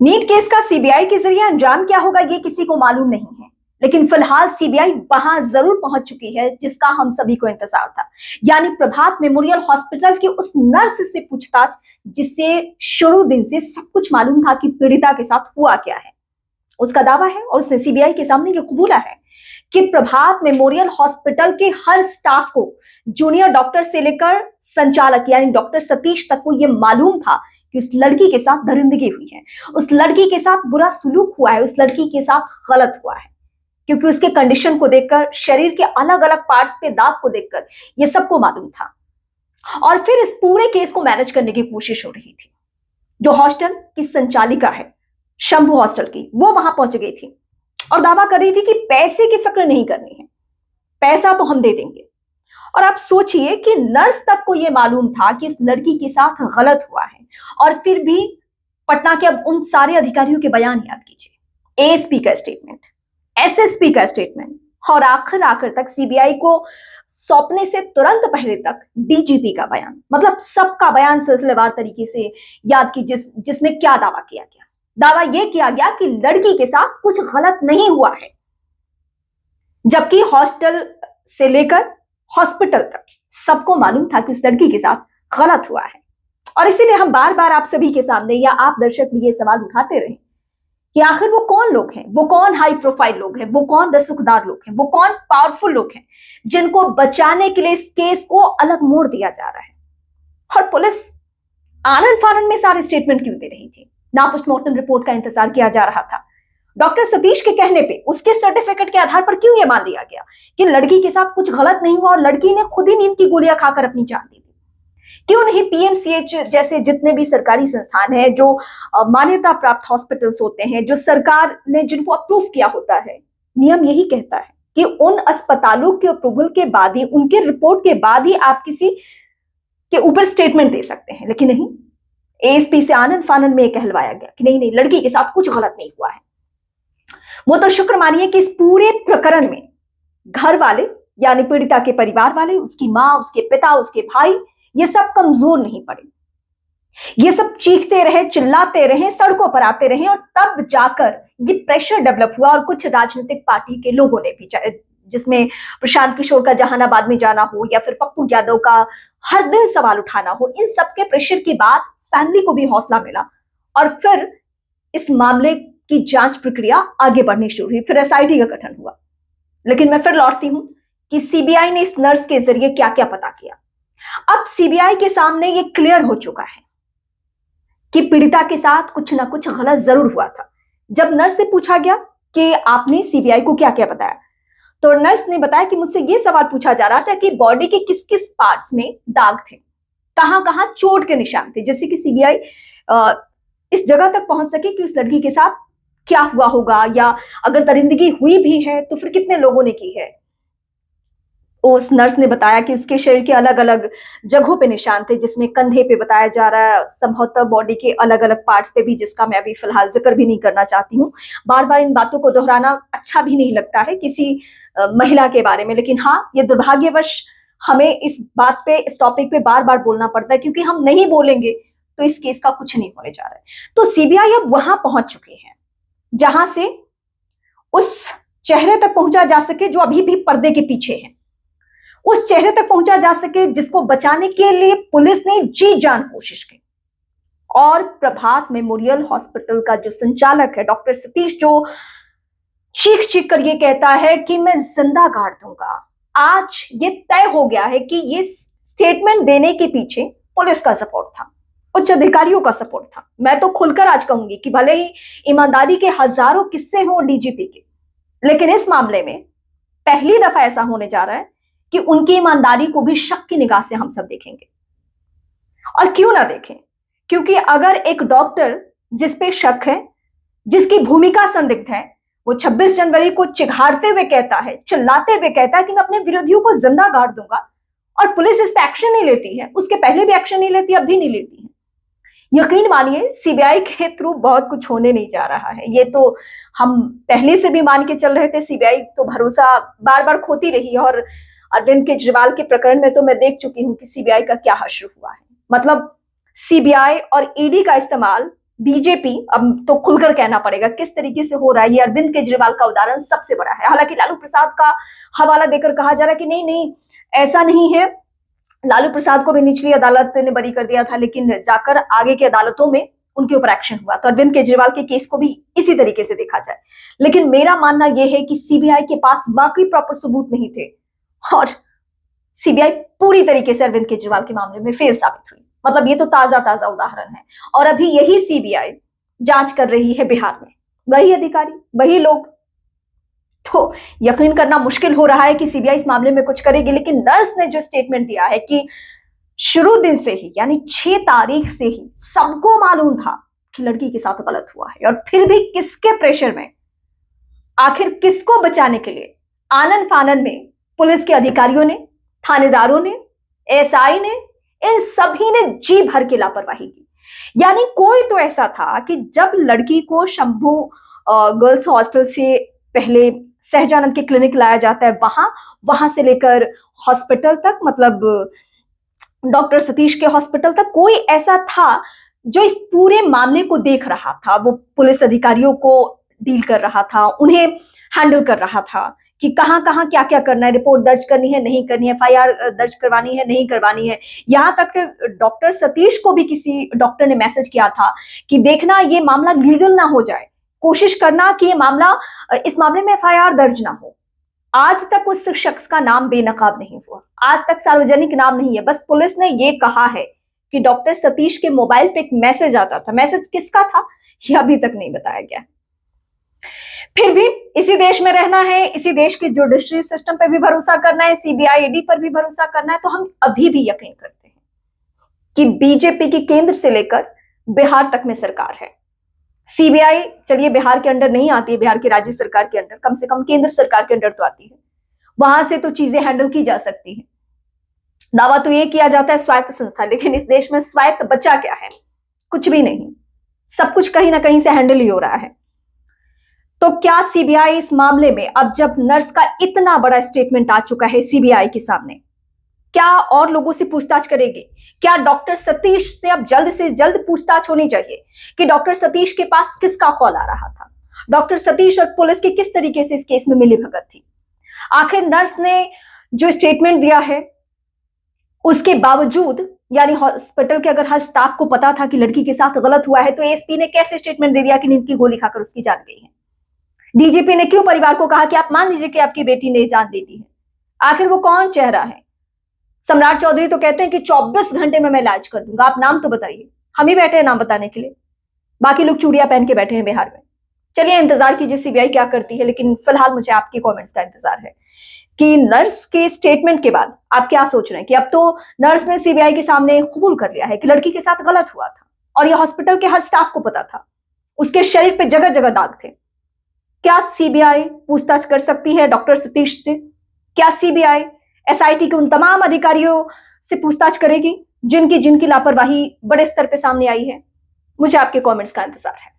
NEET case का CBI के जरिए अंजाम क्या होगा ये किसी को मालूम नहीं है, लेकिन फिलहाल सीबीआई वहां जरूर पहुंच चुकी है जिसका हम सभी को इंतजार था। यानी प्रभात मेमोरियल हॉस्पिटल की उस नर्स से पूछताछ जिससे शुरू दिन से सब कुछ मालूम था कि पीड़िता के साथ हुआ क्या है। उसका दावा है और उसने सीबीआई के सामने ये कबूला है कि प्रभात मेमोरियल हॉस्पिटल के हर स्टाफ को, जूनियर डॉक्टर से लेकर संचालक यानी डॉक्टर सतीश तक को यह मालूम था कि उस लड़की के साथ दरिंदगी हुई है, उस लड़की के साथ बुरा सलूक हुआ है, उस लड़की के साथ गलत हुआ है। क्योंकि उसके कंडीशन को देखकर, शरीर के अलग अलग पार्ट्स पे दाग को देखकर यह सबको मालूम था। और फिर इस पूरे केस को मैनेज करने की कोशिश हो रही थी। जो हॉस्टल की संचालिका है शंभू हॉस्टल की, वो वहां पहुंच गई थी और दावा कर रही थी कि पैसे की फिक्र नहीं करनी है, पैसा तो हम दे देंगे। और आप सोचिए कि नर्स तक को यह मालूम था कि इस लड़की के साथ गलत हुआ है, और फिर भी पटना के अब उन सारे अधिकारियों के बयान याद कीजिए, एएसपी का स्टेटमेंट, एसएसपी का स्टेटमेंट, और आखिर तक सीबीआई को सौंपने से तुरंत पहले तक डीजीपी का बयान। मतलब सबका बयान सिलसिलेवार तरीके से याद की जिसमें क्या दावा किया गया। दावा यह किया गया कि लड़की के साथ कुछ गलत नहीं हुआ है, जबकि हॉस्टल से लेकर हॉस्पिटल तक सबको मालूम था कि उस लड़की के साथ गलत हुआ है। और इसीलिए हम बार बार आप सभी के सामने, या आप दर्शक भी ये सवाल उठाते रहे कि आखिर वो कौन लोग हैं, वो कौन हाई प्रोफाइल लोग हैं, वो कौन रसूखदार लोग हैं, वो कौन पावरफुल लोग हैं जिनको बचाने के लिए इस केस को अलग मोड़ दिया जा रहा है। और पुलिस आनन फानन में सारे स्टेटमेंट क्यों दे रही थी? ना पोस्टमार्टम रिपोर्ट का इंतजार किया जा रहा था। डॉक्टर सतीश के कहने पे, उसके सर्टिफिकेट के आधार पर क्यों यह मान लिया गया कि लड़की के साथ कुछ गलत नहीं हुआ और लड़की ने खुद ही नींद की गोलियां खाकर अपनी जान दी थी? क्यों नहीं पीएमसीएच जैसे जितने भी सरकारी संस्थान हैं, जो मान्यता प्राप्त हॉस्पिटल्स होते हैं, जो सरकार ने जिनको अप्रूव किया होता है, नियम यही कहता है कि उन अस्पतालों के अप्रूवल के बाद ही, उनके रिपोर्ट के बाद ही आप किसी के ऊपर स्टेटमेंट दे सकते हैं। लेकिन नहीं, एएसपी से आनन फानन में कहलवाया गया कि नहीं, लड़की के साथ कुछ गलत नहीं हुआ है। वो तो शुक्र मानिए कि इस पूरे प्रकरण में घर वाले यानी पीड़िता के परिवार वाले, उसकी मां, उसके पिता, उसके भाई, ये सब कमजोर नहीं पड़े। ये सब चीखते रहे, चिल्लाते रहे, सड़कों पर आते रहे, और तब जाकर ये प्रेशर डेवलप हुआ। और कुछ राजनीतिक पार्टी के लोगों ने भी, जिसमें प्रशांत किशोर का जहानाबाद में जाना हो या फिर पप्पू यादव का हर दिन सवाल उठाना हो, इन सबके प्रेशर के बाद फैमिली को भी हौसला मिला और फिर इस मामले की जांच प्रक्रिया आगे बढ़नी शुरू हुई। फिर एसआईटी का गठन हुआ। लेकिन मैं फिर लौटती हूं कि सीबीआई ने इस नर्स के जरिए क्या क्या पता किया। अब सीबीआई के सामने ये क्लियर हो चुका है कि पीड़िता के साथ कुछ ना कुछ गलत जरूर हुआ था। जब नर्स से पूछा गया कि आपने सीबीआई को क्या क्या बताया, तो नर्स ने बताया कि मुझसे यह सवाल पूछा जा रहा था कि बॉडी के किस किस पार्ट्स में दाग थे, कहां कहां चोट के निशान थे, जिससे कि सीबीआई इस जगह तक पहुंच सके कि उस लड़की के साथ क्या हुआ होगा, या अगर दरिंदगी हुई भी है तो फिर कितने लोगों ने की है। उस नर्स ने बताया कि उसके शरीर के अलग अलग जगहों पे निशान थे, जिसमें कंधे पे बताया जा रहा है, संभवतः बॉडी के अलग अलग पार्ट्स पे भी, जिसका मैं अभी फिलहाल जिक्र भी नहीं करना चाहती हूँ। बार बार इन बातों को दोहराना अच्छा भी नहीं लगता है किसी महिला के बारे में, लेकिन हाँ, ये दुर्भाग्यवश हमें इस बात पे, इस टॉपिक पे बार बार बोलना पड़ता है, क्योंकि हम नहीं बोलेंगे तो इस केस का कुछ नहीं होने जा रहा है। तो सीबीआई अब वहां पहुंच चुकी है जहां से उस चेहरे तक पहुंचा जा सके जो अभी भी पर्दे के पीछे है, उस चेहरे तक पहुंचा जा सके जिसको बचाने के लिए पुलिस ने जी जान कोशिश की। और प्रभात मेमोरियल हॉस्पिटल का जो संचालक है डॉक्टर सतीश, जो चीख चीख कर ये कहता है कि मैं जिंदा गाड़ दूंगा, आज ये तय हो गया है कि ये स्टेटमेंट देने के पीछे पुलिस का सपोर्ट था, उच्च अधिकारियों का सपोर्ट था। मैं तो खुलकर आज कहूंगी कि भले ही ईमानदारी के हजारों किस्से हों डीजीपी के, लेकिन इस मामले में पहली दफा ऐसा होने जा रहा है कि उनकी ईमानदारी को भी शक की निगाह से हम सब देखेंगे। और क्यों ना देखें, क्योंकि अगर एक डॉक्टर जिस पे शक है, जिसकी भूमिका संदिग्ध है, वो 26 जनवरी को चिघाड़ते हुए कहता है, चिल्लाते हुए कहता है कि मैं अपने विरोधियों को जिंदा गाड़ दूंगा, और पुलिस इस पे एक्शन नहीं लेती है, उसके पहले भी एक्शन नहीं लेती, अब भी नहीं लेती है, यकीन मानिए सीबीआई के थ्रू बहुत कुछ होने नहीं जा रहा है। ये तो हम पहले से भी मान के चल रहे थे। सीबीआई तो भरोसा बार बार खोती रही, और अरविंद केजरीवाल के प्रकरण में तो मैं देख चुकी हूं कि सीबीआई का क्या हश्र हुआ है। मतलब सीबीआई और ईडी का इस्तेमाल बीजेपी, अब तो खुलकर कहना पड़ेगा किस तरीके से हो रहा है, ये अरविंद केजरीवाल का उदाहरण सबसे बड़ा है। हालांकि लालू प्रसाद का हवाला देकर कहा जा रहा है कि नहीं नहीं ऐसा नहीं है, लालू प्रसाद को भी निचली अदालत ने बरी कर दिया था, लेकिन जाकर आगे की अदालतों में उनके ऊपर एक्शन हुआ। तो अरविंद केजरीवाल के केस को भी इसी तरीके से देखा जाए। लेकिन मेरा मानना यह है कि सीबीआई के पास बाकी प्रॉपर सबूत नहीं थे और सीबीआई पूरी तरीके से अरविंद केजरीवाल के मामले में फेल साबित हुई। मतलब ये तो ताजा ताजा उदाहरण है। और अभी यही सीबीआई जांच कर रही है बिहार में, वही अधिकारी, वही लोग। तो यकीन करना मुश्किल हो रहा है कि सीबीआई इस मामले में कुछ करेगी। लेकिन नर्स ने जो स्टेटमेंट दिया है कि शुरू दिन से ही यानी 6 तारीख से ही सबको मालूम था कि लड़की के साथ गलत हुआ है, और फिर भी किसके प्रेशर में, आखिर किसको बचाने के लिए आनन फानन में पुलिस के अधिकारियों ने, थानेदारों ने, एसआई ने, इन सभी ने जी भर के लापरवाही की। यानी कोई तो ऐसा था कि जब लड़की को शंभू गर्ल्स हॉस्टल से पहले सहजानंद के क्लिनिक लाया जाता है, वहां से लेकर हॉस्पिटल तक, मतलब डॉक्टर सतीश के हॉस्पिटल तक, कोई ऐसा था जो इस पूरे मामले को देख रहा था। वो पुलिस अधिकारियों को डील कर रहा था, उन्हें हैंडल कर रहा था कि कहां कहां क्या क्या करना है, रिपोर्ट दर्ज करनी है नहीं करनी है, एफआईआर दर्ज करवानी है नहीं करवानी है। यहां तक डॉक्टर सतीश को भी किसी डॉक्टर ने मैसेज किया था कि देखना ये मामला लीगल ना हो जाए, कोशिश करना कि इस मामले में एफआईआर दर्ज ना हो। आज तक उस शख्स का नाम बेनकाब नहीं हुआ, आज तक सार्वजनिक नाम नहीं है। बस पुलिस ने ये कहा है कि डॉक्टर सतीश के मोबाइल पे एक मैसेज आता था। मैसेज किसका था ये अभी तक नहीं बताया गया। फिर भी इसी देश में रहना है, इसी देश के जुडिशरी सिस्टम पे भी भरोसा करना है, सीबीआई ईडी पर भी भरोसा करना है। तो हम अभी भी यकीन करते हैं कि बीजेपी की केंद्र से लेकर बिहार तक में सरकार है। सीबीआई चलिए बिहार के अंडर नहीं आती है, बिहार की राज्य सरकार के अंडर, कम से कम केंद्र सरकार के अंडर तो आती है, वहां से तो चीजें हैंडल की जा सकती है। दावा तो ये किया जाता है स्वायत्त संस्था, लेकिन इस देश में स्वायत्त बचा क्या है? कुछ भी नहीं, सब कुछ कहीं ना कहीं से हैंडल ही हो रहा है। तो क्या सीबीआई इस मामले में, अब जब नर्स का इतना बड़ा स्टेटमेंट आ चुका है सीबीआई के सामने, क्या और लोगों से पूछताछ करेगी? क्या डॉक्टर सतीश से अब जल्द से जल्द पूछताछ होनी चाहिए कि डॉक्टर सतीश के पास किसका कॉल आ रहा था, डॉक्टर सतीश और पुलिस की किस तरीके से इस केस में मिलीभगत थी। आखिर नर्स ने जो स्टेटमेंट दिया है उसके बावजूद, यानी हॉस्पिटल के अगर हर स्टाफ को पता था कि लड़की के साथ गलत हुआ है, तो एएसपी ने कैसे स्टेटमेंट दे दिया कि नींद की गोली खाकर उसकी जान गई है? डीजीपी ने क्यों परिवार को कहा कि आप मान लीजिए कि आपकी बेटी ने जान दे दी है? आखिर वो कौन चेहरा है? सम्राट चौधरी तो कहते हैं कि 24 घंटे में मैं इलाज कर दूंगा। आप नाम तो बताइए, हम ही बैठे हैं नाम बताने के लिए, बाकी लोग चूड़ियां पहन के बैठे हैं बिहार में। चलिए इंतजार कीजिए सीबीआई क्या करती है, लेकिन फिलहाल मुझे आपके कमेंट्स का इंतजार है कि नर्स के स्टेटमेंट के बाद आप क्या सोच रहे हैं कि अब तो नर्स ने सीबीआई के सामने कबूल कर लिया है कि लड़की के साथ गलत हुआ था, और यह हॉस्पिटल के हर स्टाफ को पता था, उसके शरीर पे जगह जगह दाग थे। क्या सीबीआई पूछताछ कर सकती है डॉक्टर सतीश से? क्या सीबीआई एसआईटी के उन तमाम अधिकारियों से पूछताछ करेगी जिनकी लापरवाही बड़े स्तर पे सामने आई है? मुझे आपके कमेंट्स का इंतजार है।